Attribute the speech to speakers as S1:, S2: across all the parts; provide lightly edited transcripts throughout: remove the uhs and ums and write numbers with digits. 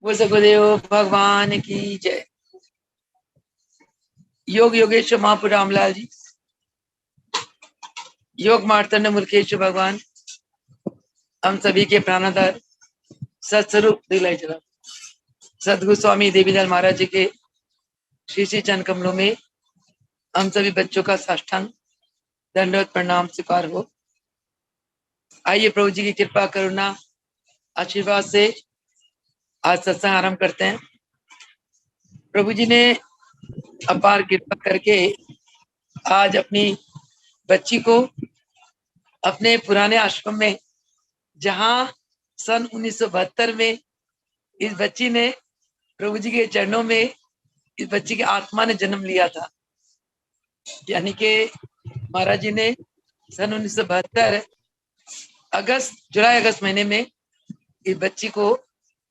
S1: वो सगुदेव भगवान की जय। योग योगेश्वर महापुर रामलाल जी, योग मार्तंड मुल्केश्वर भगवान, हम सभी के प्राणाधार सत्स्वरूप दिलाई जला सदगुरु स्वामी देवीलाल महाराज जी के श्री श्री चरण कमलों में हम सभी बच्चों का साष्टांग दंडवत प्रणाम स्वीकार हो। आइए प्रभु जी की कृपा करुणा आशीर्वाद से आज सत्संग आरंभ करते हैं। प्रभु जी ने अपार कृपा करके आज अपनी बच्ची को अपने पुराने आश्रम में, जहां सन 1972 में इस बच्ची ने प्रभु जी के चरणों में, इस बच्ची की आत्मा ने जन्म लिया था। यानी कि महाराज जी ने सन 1972 जुलाई अगस्त महीने में इस बच्ची को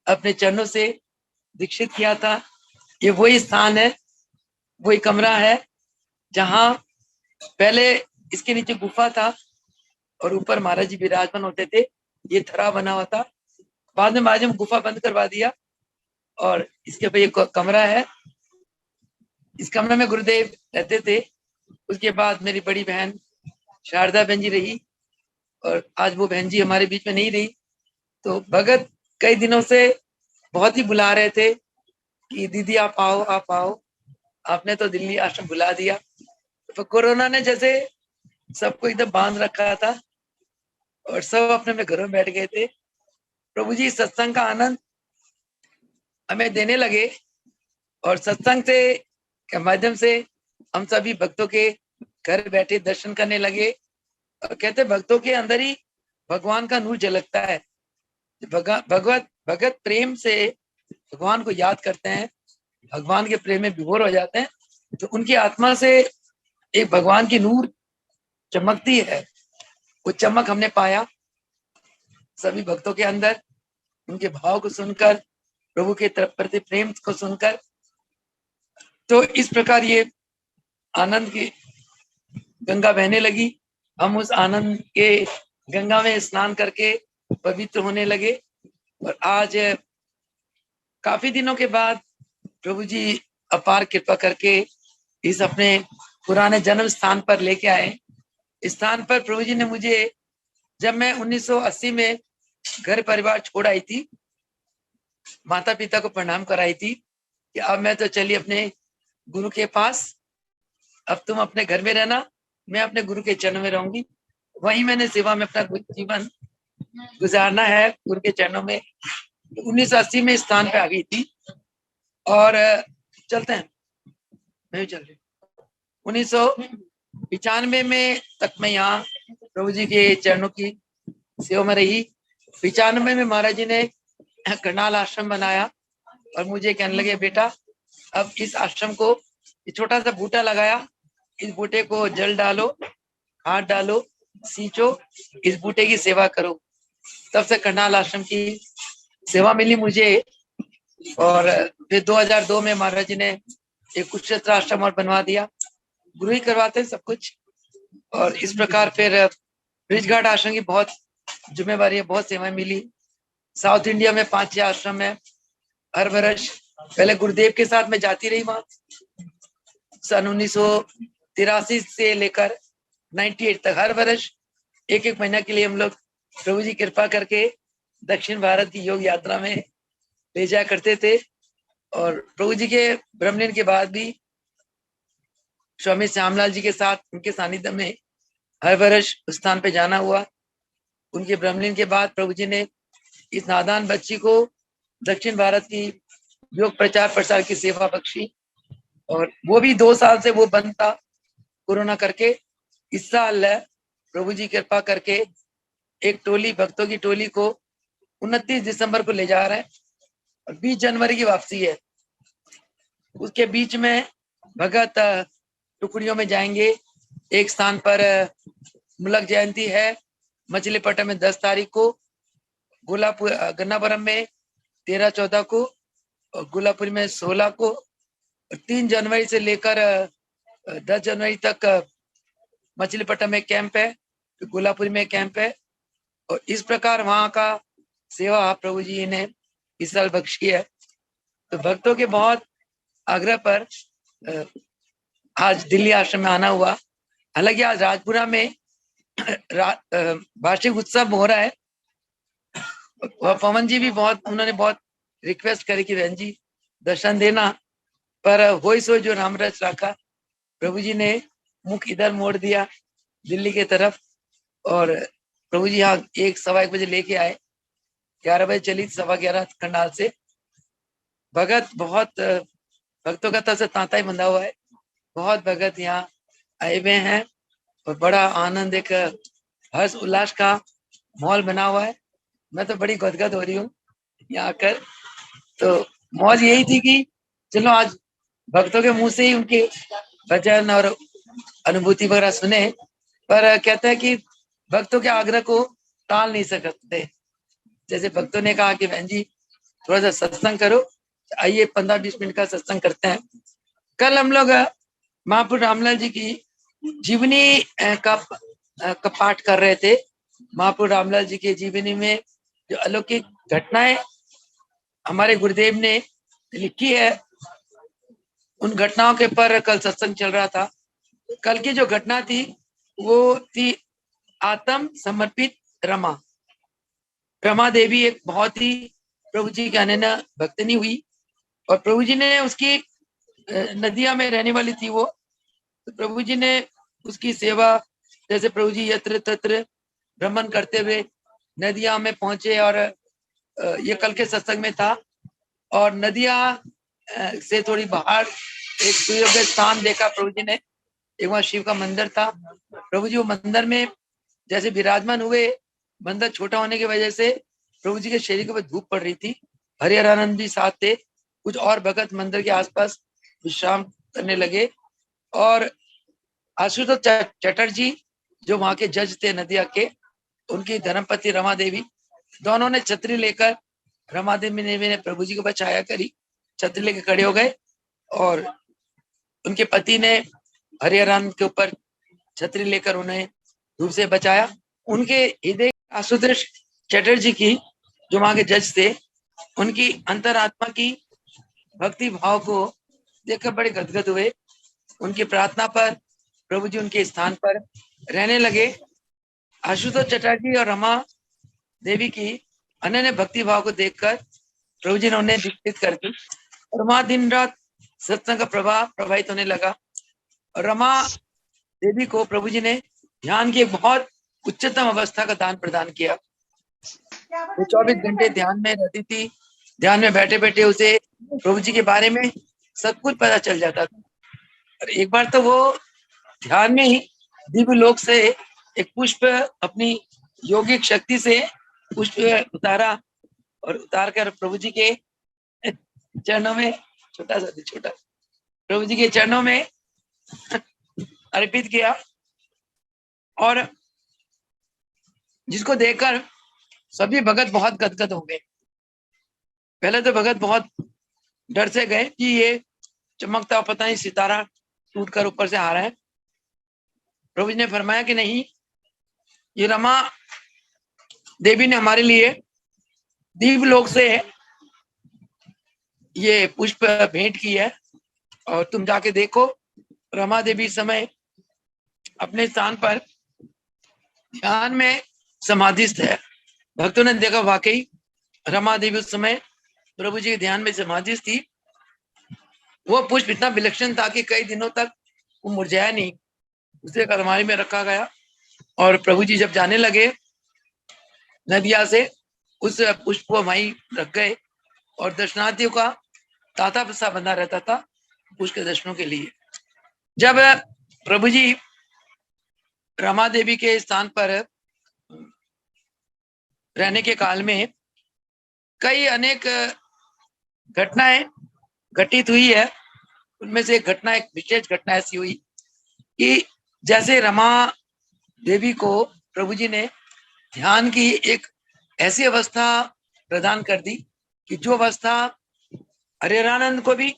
S1: अपने चरणों से दीक्षित किया था। ये वही स्थान है, वही कमरा है जहां पहले इसके नीचे गुफा था और ऊपर महाराज जी विराजमान होते थे। ये थरा बना हुआ था। बाद में महाराज जी गुफा बंद करवा दिया और इसके ऊपर एक कमरा है। इस कमरे में गुरुदेव रहते थे। उसके बाद मेरी बड़ी बहन शारदा बहन जी रही और आज वो बहन जी हमारे बीच में नहीं रही। तो भगत कई दिनों से बहुत ही बुला रहे थे कि दीदी आप आओ आप आओ। आपने तो दिल्ली आश्रम बुला दिया। तो कोरोना ने जैसे सबको एकदम बांध रखा था और सब अपने अपने घरों में बैठ गए थे। प्रभु जी सत्संग का आनंद हमें देने लगे और सत्संग से के माध्यम से हम सभी भक्तों के घर बैठे दर्शन करने लगे। और कहते भक्तों के अंदर ही भगवान का नूर झलकता है। भगत प्रेम से भगवान को याद करते हैं, भगवान के प्रेम में विभोर हो जाते हैं, तो उनकी आत्मा से एक भगवान की नूर चमकती है। वो चमक हमने पाया सभी भक्तों के अंदर, उनके भाव को सुनकर, प्रभु के प्रति प्रेम को सुनकर। तो इस प्रकार ये आनंद की गंगा बहने लगी। हम उस आनंद के गंगा में स्नान करके पवित्र होने लगे। और आज काफी दिनों के बाद प्रभु जी अपार कृपा करके इस अपने पुराने जन्म स्थान पर लेके आए। इस स्थान पर प्रभु जी ने मुझे, जब मैं 1980 में घर परिवार छोड़ आई थी, माता पिता को प्रणाम कराई थी कि अब मैं तो चली अपने गुरु के पास, अब तुम अपने घर में रहना, मैं अपने गुरु के चरणों में रहूंगी। वहीं मैंने सेवा में अपना जीवन गुजारना है गुरु के चरणों में। 1980 में स्थान पे आ गई थी और चलते हैं, मैं भी चल रही। 1995 में तक मैं यहाँ प्रभु जी के चरणों की सेवा में रही। 95 में महाराज जी ने करनाल आश्रम बनाया और मुझे कहने लगे बेटा अब इस आश्रम को, छोटा सा बूटा लगाया, इस बूटे को जल डालो, खाद डालो, सींचो, इस बूटे की सेवा करो। तब से करनाल आश्रम की सेवा मिली मुझे। और फिर 2002 में महाराज जी ने एक कुरुक्षेत्र आश्रम और बनवा दिया। गुरु ही करवाते सब कुछ। और इस प्रकार फिर ब्रिजघाट आश्रम की बहुत जिम्मेवारी है, बहुत सेवाएं मिली। साउथ इंडिया में 5-6 आश्रम है। हर वर्ष पहले गुरुदेव के साथ मैं जाती रही वहां, सन 1983 से लेकर 98 तक हर वर्ष एक महीना के लिए हम लोग प्रभु जी कृपा करके दक्षिण भारत की योग यात्रा में ले जाया करते थे। और प्रभु जी के ब्रह्मलीन के बाद भी स्वामी श्यामलाल जी के साथ उनके सानिध्य में हर वर्ष उस स्थान पे जाना हुआ। उनके ब्रह्मलीन के बाद प्रभु जी ने इस नादान बच्ची को दक्षिण भारत की योग प्रचार प्रसार की सेवा बख्शी। और वो भी 2 साल से वो बंद था कोरोना करके। इस साल प्रभु जी कृपा करके एक टोली, भक्तों की टोली को 29 दिसंबर को ले जा रहे हैं और 20 जनवरी की वापसी है। उसके बीच में भगत टुकड़ियों में जाएंगे। एक स्थान पर मुलक जयंती है मछलीपट्टनम में 10 तारीख को, गोलापुर गन्नावरम में 13-14 को और गोलापुर में 16 को, और 3 जनवरी से लेकर 10 जनवरी तक मछलीपट्टनम में कैंप है, गोलापुर में कैंप है। और इस प्रकार वहां का सेवा प्रभु जी ने इस साल बख्शी है। तो भक्तों के बहुत आग्रह पर आज दिल्ली आश्रम में आना हुआ। हालांकि आज राजपुरा में वार्षिक उत्सव हो रहा है। पवन जी भी उन्होंने बहुत रिक्वेस्ट करी कि बहन जी दर्शन देना, पर वही सो जो राम रच रखा, प्रभु जी ने मुख इधर मोड़ दिया दिल्ली के तरफ, और प्रभु जी यहाँ 1-1:15 बजे लेके आए। 11 बजे चली 11:15 खंडाल से। भगत बहुत भक्तों का तरफ से तांता ही बंधा हुआ है। बहुत भगत यहाँ आए हुए हैं और बड़ा आनंद, एक हर्ष उल्लास का माहौल बना हुआ है। मैं तो बड़ी गदगद हो रही हूँ यहाँ आकर। तो मौज यही थी कि चलो आज भक्तों के मुंह से ही उनके भजन और अनुभूति वगैरह सुने, पर कहते हैं कि भक्तों के आग्रह को टाल नहीं सकते। जैसे भक्तों ने कहा कि बहन जी थोड़ा सा सत्संग करो, आइए 15-20 मिनट का सत्संग करते हैं। कल हम लोग महापुरुष रामलाल जी की जीवनी का पाठ कर रहे थे। महापुरुष रामलाल जी की जीवनी में जो अलौकिक घटनाएं हमारे गुरुदेव ने लिखी है, उन घटनाओं के पर कल सत्संग चल रहा था। कल की जो घटना थी वो थी आत्म समर्पित रमा। रमा देवी एक बहुत ही प्रभु जी की अनन्य भक्तनी हुई, और प्रभु जी ने उसकी नदिया में रहने वाली थी वो, तो प्रभु जी ने उसकी सेवा, जैसे प्रभु जी यत्र तत्र भ्रमण करते हुए नदिया में पहुंचे, और ये कल के सत्संग में था। और नदिया से थोड़ी बाहर एक सुयोग्य स्थान देखा प्रभु जी ने, एक वहां शिव का मंदिर था। प्रभु जी वो मंदिर में जैसे विराजमान हुए, मंदिर छोटा होने की वजह से प्रभु जी के शरीर के ऊपर धूप पड़ रही थी। हरिहरानंद जी साथ थे, कुछ और भगत मंदिर के आसपास विश्राम करने लगे, और आशुतोष चटर्जी जो वहां के जज थे नदिया के, उनकी धर्मपत्नी रमा देवी, दोनों ने छतरी लेकर, रमा देवी ने प्रभु जी को बचाया करी, छतरी लेकर खड़े हो गए, और उनके पति ने हरिहरानंद के ऊपर छतरी लेकर उन्हें धूप से बचाया। उनके हृदय आशुतोष चटर्जी की, जो वहां के जज थे, उनकी अंतरात्मा की भक्ति भाव को देखकर बड़े गदगद हुए। उनकी प्रार्थना पर प्रभु जी उनके स्थान पर रहने लगे। आशुतोष चटर्जी और रमा देवी की अनन्य भक्ति भाव को देखकर प्रभु जी ने उन्हें दीक्षित कर दी, और वहां दिन रात सत्संग का प्रभाव प्रभावित होने लगा। और रमा देवी को प्रभु जी ने ध्यान की एक बहुत उच्चतम अवस्था का दान प्रदान किया। वो 24 घंटे ध्यान में रहती थी। ध्यान में बैठे बैठे उसे प्रभु जी के बारे में सब कुछ पता चल जाता था। और एक बार तो वो ध्यान में ही दिव्य लोक से एक पुष्प अपनी योगिक शक्ति से पुष्प उतारा, और उतार कर प्रभु जी के चरणों में, छोटा प्रभु जी के चरणों में अर्पित किया। और जिसको देखकर सभी भगत बहुत गदगद हो गए। पहले तो भगत बहुत डर से गए कि ये चमकता पता नहीं सितारा टूट कर ऊपर से आ रहा है। प्रभु जी ने फरमाया कि नहीं, ये रमा देवी ने हमारे लिए दिव्य लोक से ये पुष्प भेंट की है, और तुम जाके देखो। रमा देवी समय अपने स्थान पर ध्यान में समाधिस्थ है। भक्तों ने देखा वाकई रमा देवी उस समय प्रभु जी के ध्यान में समाधिस्थ थी। वो पुष्प इतना विलक्षण था कि कई दिनों तक वो मुरझाया नहीं, उसे एक अलमारी में रखा गया। और प्रभु जी जब जाने लगे नदिया से, उस पुष्प को वहीं रख गए, और दर्शनार्थियों का तांता सा बंधा रहता था पुष्प के दर्शनों के लिए। जब प्रभु जी रमा देवी के स्थान पर रहने के काल में कई अनेक घटनाएं घटित हुई है। उनमें से एक घटना, एक विशेष घटना ऐसी हुई कि जैसे रमा देवी को प्रभु जी ने ध्यान की एक ऐसी अवस्था प्रदान कर दी कि जो अवस्था हरिहरानंद को भी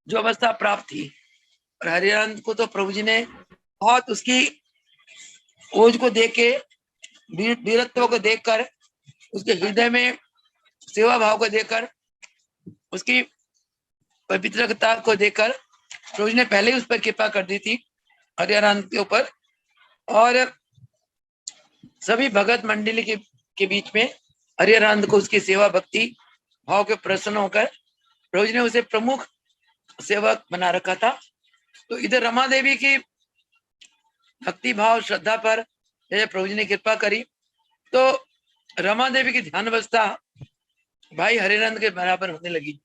S1: जो अवस्था प्राप्त थी, और हरिहरानंद को तो प्रभु जी ने बहुत उसकी ओज को देख के, वीरत्व को देखकर, उसके हृदय में सेवा भाव को देखकर उसकी पवित्रता को देखकर प्रभु जी ने पहले ही उस पर कृपा कर दी थी, हरिहरानंद के ऊपर। और सभी भगत मंडली के बीच में हरिहरानंद को उसकी सेवा भक्ति भाव के प्रसन्न होकर प्रभु जी ने उसे प्रमुख सेवक बना रखा था। तो इधर रमा देवी की भक्ति भाव श्रद्धा पर प्रभु जी ने कृपा करी, तो रमा देवी की ध्यान अवस्था भाई हरिहरानंद के बराबर होने लगी।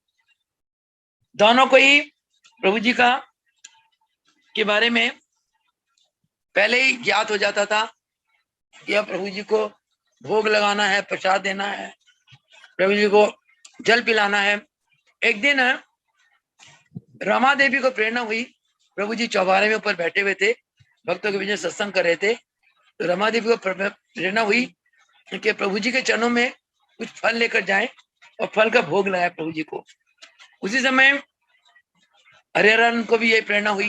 S1: दोनों को ही प्रभु जी का के बारे में पहले ही ज्ञात हो जाता था कि अब प्रभु जी को भोग लगाना है, प्रसाद देना है, प्रभु जी को जल पिलाना है। एक दिन रमा देवी को प्रेरणा हुई, प्रभु जी चौबारे में ऊपर बैठे हुए थे, भक्तों के बीच में सत्संग कर रहे थे। तो रमा देवी को प्रेरणा हुई कि प्रभु जी के चरणों में कुछ फल लेकर जाएं और फल का भोग लगाए प्रभु जी को। उसी समय हरिहरानंद को भी यही प्रेरणा हुई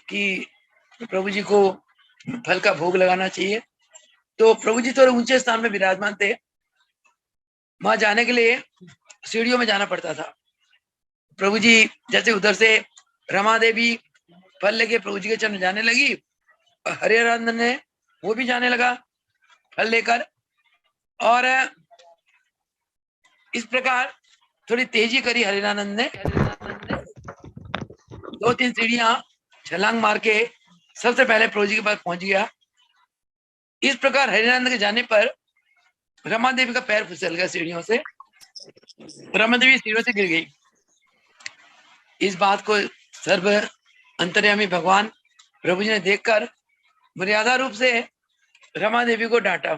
S1: कि प्रभु जी को फल का भोग लगाना चाहिए। तो प्रभु जी थोड़े ऊंचे स्थान में विराजमान थे, वहां जाने के लिए सीढ़ियों में जाना पड़ता था। प्रभु जी जैसे उधर से रमा देवी फल लेके प्रभु जी के चरण जाने लगी, हरिहरानंद ने वो भी जाने लगा फल लेकर। और इस प्रकार थोड़ी तेजी करी हरिहरानंद ने, 2-3 सीढ़ियां छलांग मार के सबसे पहले प्रभु जी के पास पहुंच गया। इस प्रकार हरिहरानंद के जाने पर रमा देवी का पैर फिसल गया सीढ़ियों से, रमा देवी सीढ़ियों से गिर गई। इस बात को सर्व अंतर्यामी भगवान प्रभु जी ने देखकर मर्यादा रूप से रमा देवी को डांटा,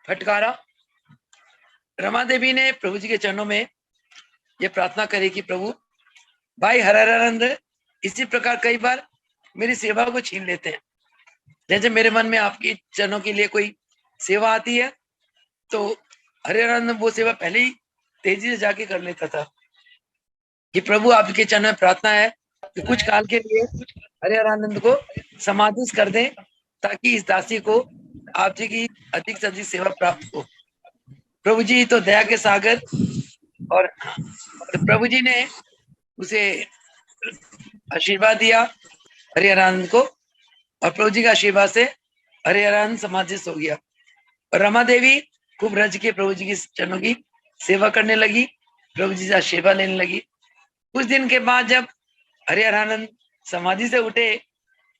S1: फटकारा। रमा देवी ने प्रभु जी के चरणों में ये प्रार्थना करी कि प्रभु, भाई हरिहरानंद इसी प्रकार कई बार मेरी सेवा को छीन लेते हैं। जैसे मेरे मन में आपकी चरणों के लिए कोई सेवा आती है तो हरिहरानंद वो सेवा पहले ही तेजी से जाके कर लेता था कि प्रभु आपके चरण में प्रार्थना है कि कुछ काल के लिए हरिहरानंद को समाधिस्थ कर दें, ताकि इस दासी को आप जी की अधिक से अधिक सेवा प्राप्त हो। प्रभु जी तो दया के सागर, और प्रभु जी ने उसे आशीर्वाद दिया हरिहरानंद को, और प्रभु जी का आशीर्वाद से हरिहरानंद समाधिस्थ हो गया। और रमा देवी खूब रज के प्रभु जी की चरणों की सेवा करने लगी, प्रभु जी से आशीर्वाद लेने लगी। कुछ दिन के बाद जब हरिहरानंद समाधि से उठे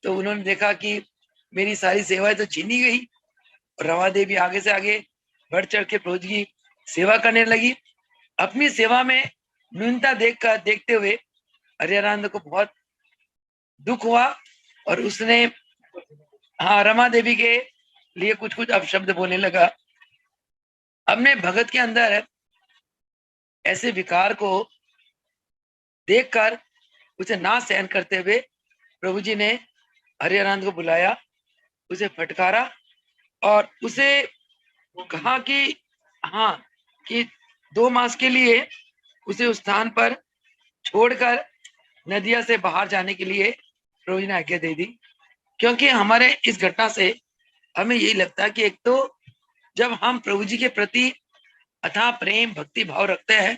S1: तो उन्होंने देखा कि मेरी सारी सेवाएं तो छीनी गई। और रमा देवी आगे से आगे बढ़ चढ़ के प्रभु जी की सेवा करने लगी। अपनी सेवा में न्यूनता देखते हुए हरिहरानंद को बहुत दुख हुआ, और उसने रमा देवी के लिए कुछ कुछ अपशब्द बोलने लगा। अपने भगत के अंदर ऐसे विकार को देखकर उसे ना सहन करते हुए प्रभु जी ने हरिहरानंद को बुलाया, उसे फटकारा और उसे कहा कि हाँ, कि 2 मास के लिए उसे उस स्थान पर छोड़कर नदिया से बाहर जाने के लिए प्रभु जी ने आज्ञा दे दी। क्योंकि हमारे इस घटना से हमें यही लगता है कि एक तो जब हम प्रभु जी के प्रति अथाह प्रेम भक्ति भाव रखते हैं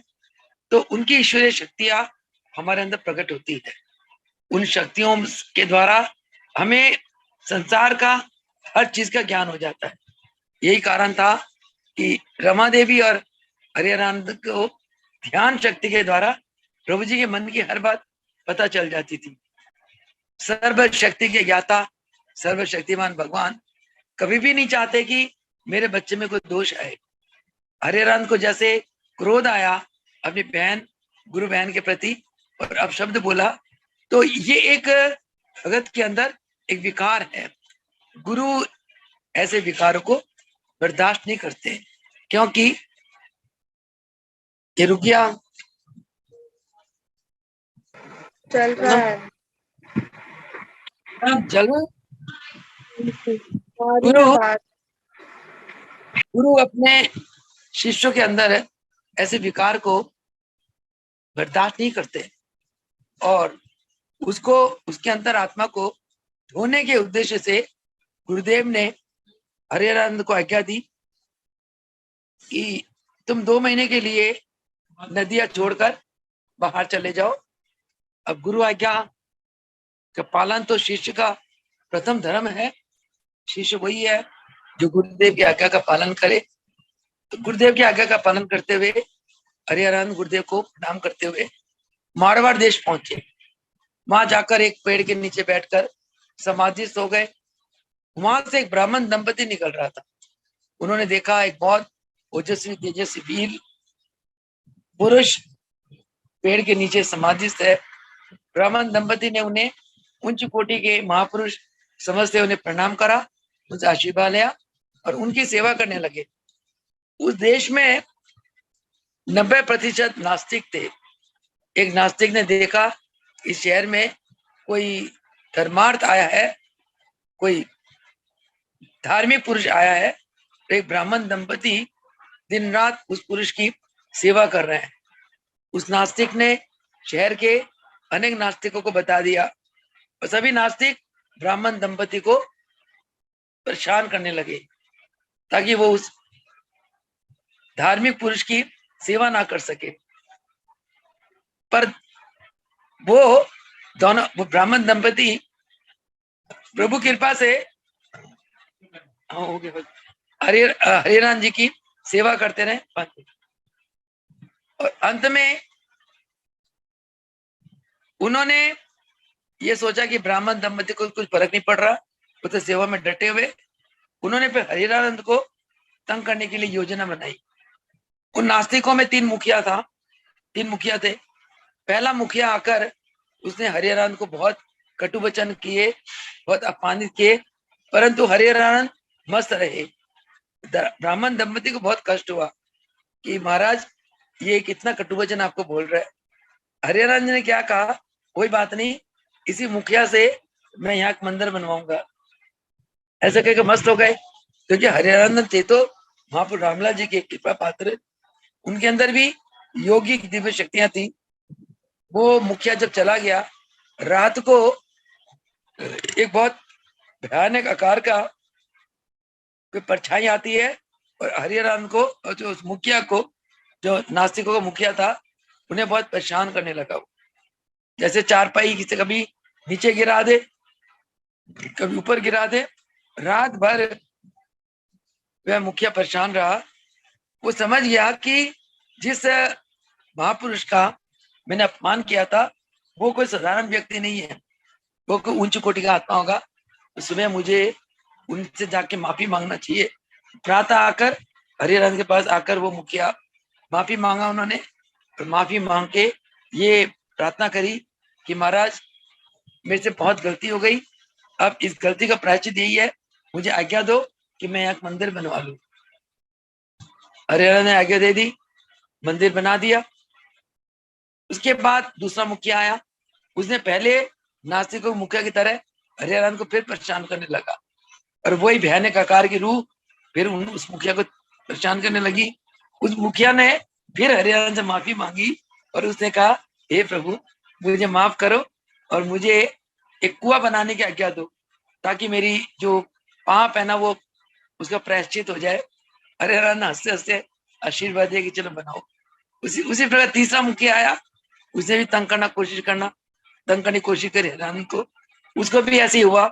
S1: तो उनकी ईश्वरीय शक्तियां हमारे अंदर प्रकट होती है। उन शक्तियों के द्वारा हमें संसार का हर चीज का ज्ञान हो जाता है। यही कारण था कि रमा देवी और हरिहरानंद को ध्यान शक्ति के द्वारा प्रभु जी के मन की हर बात पता चल जाती थी। सर्व शक्ति के ज्ञाता सर्वशक्तिमान भगवान कभी भी नहीं चाहते कि मेरे बच्चे में कोई दोष आए। हरिहरानंद को जैसे क्रोध आया अपनी बहन गुरु बहन के प्रति और अपशब्द बोला, तो ये एक भगत के अंदर एक विकार है। गुरु ऐसे विकारों को बर्दाश्त नहीं करते, क्योंकि ये रुक गया
S2: चल रहा है
S1: जल।
S2: गुरु
S1: गुरु अपने शिष्यों के अंदर ऐसे विकार को बर्दाश्त नहीं करते और उसको उसके अंतर आत्मा को धोने के उद्देश्य से गुरुदेव ने हरिहरानंद को आज्ञा दी कि तुम 2 महीने के लिए नदियां छोड़कर बाहर चले जाओ। अब गुरु आज्ञा का पालन तो शिष्य का प्रथम धर्म है। शिष्य वही है जो गुरुदेव की आज्ञा का पालन करे। तो गुरुदेव की आज्ञा का पालन करते हुए हरिहरानंद गुरुदेव को प्रणाम करते हुए मारवाड़ देश पहुंचे। वहां जाकर एक पेड़ के नीचे बैठकर समाधि सो गए। वहां से एक ब्राह्मण दंपति निकल रहा था। उन्होंने देखा एक बहुत ओजस्वी तेजस्वी वीर पुरुष पेड़ के नीचे समाधिस्थ है। ब्राह्मण दंपति ने उन्हें उच्च कोटि के महापुरुष समझते उन्हें प्रणाम करा, उनसे आशीर्वाद लिया और उनकी सेवा करने लगे। उस देश में 90% नास्तिक थे। एक नास्तिक ने देखा इस शहर में कोई धर्मार्थ आया है, कोई धार्मिक पुरुष आया है। तो एक ब्राह्मण दंपति दिन रात उस पुरुष की सेवा कर रहे हैं। उस नास्तिक ने शहर के अनेक नास्तिकों को बता दिया और सभी नास्तिक ब्राह्मण दंपति को परेशान करने लगे ताकि वो उस धार्मिक पुरुष की सेवा ना कर सके। पर वो ब्राह्मण दंपति प्रभु कृपा से हरिहरानंद जी की सेवा करते रहे और अंत में उन्होंने ये सोचा कि ब्राह्मण दंपति को कुछ फर्क नहीं पड़ रहा, वो तो सेवा में डटे हुए। उन्होंने फिर हरिहरानंद को तंग करने के लिए योजना बनाई। उन नास्तिकों में तीन मुखिया थे। पहला मुखिया आकर उसने हरिहरानंद को बहुत कटु वचन किए, बहुत अपमानित किए, परंतु हरिहरानंद मस्त रहे। ब्राह्मण दंपति को बहुत कष्ट हुआ कि महाराज ये कितना कटु वचन आपको बोल रहा है। हरिहरानंद ने क्या कहा, कोई बात नहीं, इसी मुखिया से मैं यहाँ मंदिर बनवाऊंगा। ऐसे कहकर मस्त हो गए, क्योंकि हरिहरानंद थे तो महापुरुष रामलाल जी के कृपा पात्र, उनके अंदर भी योगी की दिव्य शक्तियां थी। वो मुखिया जब चला गया, रात को एक बहुत भयानक आकार का कोई परछाई आती है और हरिहरानंद को और जो उस मुखिया को, जो नास्तिकों का मुखिया था, उन्हें बहुत परेशान करने लगा। जैसे चारपाई किसे कभी नीचे गिरा दे, कभी ऊपर गिरा दे। रात भर वह मुखिया परेशान रहा। वो समझ गया कि जिस महापुरुष का मैंने अपमान किया था वो कोई साधारण व्यक्ति नहीं है, वो कोई उच्च कोटि का आत्मा होगा। तो सुबह मुझे उनसे जाके माफी मांगना चाहिए। प्रातः आकर हरिहरानंद के पास आकर वो मुखिया माफी मांगा उन्होंने, और माफी मांग के ये प्रार्थना करी कि महाराज मेरे से बहुत गलती हो गई, अब इस गलती का प्रायश्चित यही है, मुझे आज्ञा दो कि मैं यहाँ मंदिर बनवा लूं। हरिहरानंद ने आज्ञा दे दी, मंदिर बना दिया। उसके बाद दूसरा मुखिया आया। उसने पहले नास्तिकों मुखिया की तरह हरिहरानंद को फिर परेशान करने लगा, और वही भयानक आकार की रूह फिर उस मुखिया को परेशान करने लगी। उस मुखिया ने फिर हरिहरानंद से माफी मांगी और उसने कहा, हे प्रभु मुझे माफ करो और मुझे एक कुआं बनाने की आज्ञा दो, ताकि मेरी जो पाप है ना वो उसका प्रायश्चित हो जाए। हरिहरानंद हंसते हंसते आशीर्वाद दिया कि चलो बनाओ। उसी प्रकार तीसरा मुखिया आया, उसे भी तंग करने की कोशिश करी हरिहरानंद को। उसको भी ऐसे ही हुआ।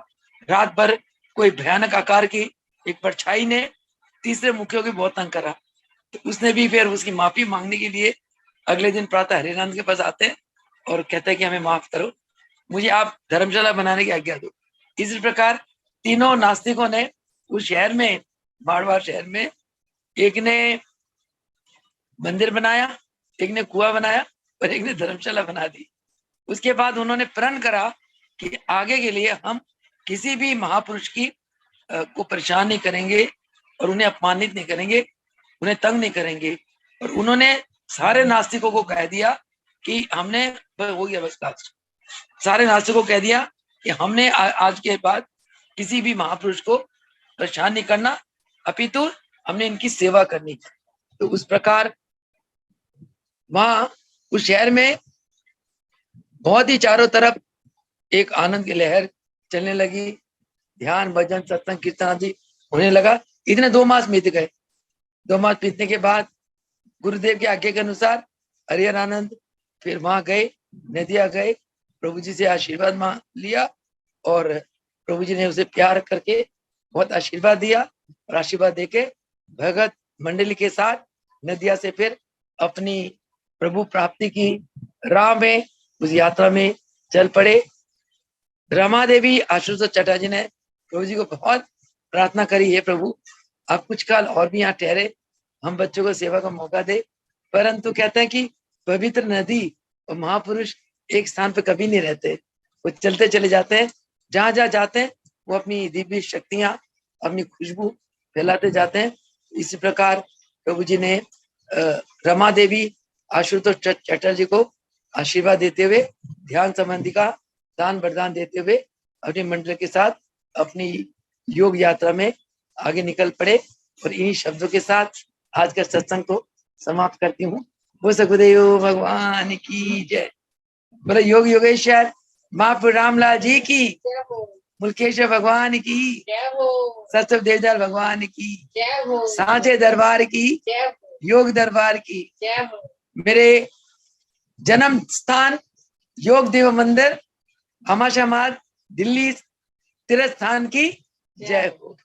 S1: रात भर कोई भयानक आकार की एक परछाई ने तीसरे मुखिया को बहुत तंग करा। तो उसने भी फिर उसकी माफी मांगने के लिए अगले दिन प्रातः हरिहरानंद के पास आते हैं और कहते हैं कि हमें माफ करो, मुझे आप धर्मशाला बनाने की आज्ञा दो। इसी प्रकार तीनों नास्तिकों ने उस शहर में, मारवाड़ शहर में, एक ने मंदिर बनाया, एक ने कुआं बनाया और एक ने धर्मशाला बना दी। उसके बाद उन्होंने प्रण करा कि आगे के लिए हम किसी भी महापुरुष की को परेशान नहीं करेंगे और उन्हें अपमानित नहीं करेंगे, उन्हें तंग नहीं करेंगे। और उन्होंने सारे नास्तिकों को कह दिया कि हमने, हो गया बस लास्ट, सारे नास्तिकों को कह दिया कि हमने आज के बाद किसी भी महापुरुष को परेशान नहीं करना, अपितु हमने इनकी सेवा करनी है। तो उस प्रकार वहां उस शहर में बहुत ही चारों तरफ एक आनंद की लहर चलने लगी। ध्यान, भजन, सत्संग, कीर्तन आदि होने लगा। इतने 2 मास बीत गए। 2 मास बीतने के बाद गुरुदेव की आज्ञा के अनुसार हरिहर आनंद फिर वहां गए, नदिया गए, प्रभु जी से आशीर्वाद मांग लिया और प्रभु जी ने उसे प्यार करके बहुत आशीर्वाद दिया और आशीर्वाद देके भगत मंडली के साथ नदिया से फिर अपनी प्रभु प्राप्ति की राह में उस यात्रा में चल पड़े। रमा देवी आशुतोष चटर्जी ने प्रभु जी को बहुत प्रार्थना करी, है प्रभु आप कुछ काल और भी यहाँ ठहरे, हम बच्चों को सेवा का मौका दे। परंतु कहते हैं कि पवित्र नदी और महापुरुष एक स्थान पर कभी नहीं रहते, वो चलते चले जाते हैं, जहां जहां जाते हैं वो अपनी दिव्य शक्तियां, अपनी खुशबू फैलाते जाते हैं। इसी प्रकार प्रभु जी ने रमा देवी आशुतोष चटर्जी को आशीर्वाद देते हुए, ध्यान संबंधी का दान वरदान देते हुए अपने मंडल के साथ अपनी योग यात्रा में आगे निकल पड़े। और इन्हीं शब्दों के साथ आज का सत्संग को समाप्त करती हूँ। वो सगुदेव भगवान की जय। बोले योग योगेश्वर महाप्रभु रामलाल जी की, मुल्केश्वर भगवान की, सत्सव देवदार भगवान की, सांचे दरबार की, योग दरबार की, मेरे जन्म स्थान योग देव मंदिर हमाशा दिल्ली तीर्थ स्थान की जय हो।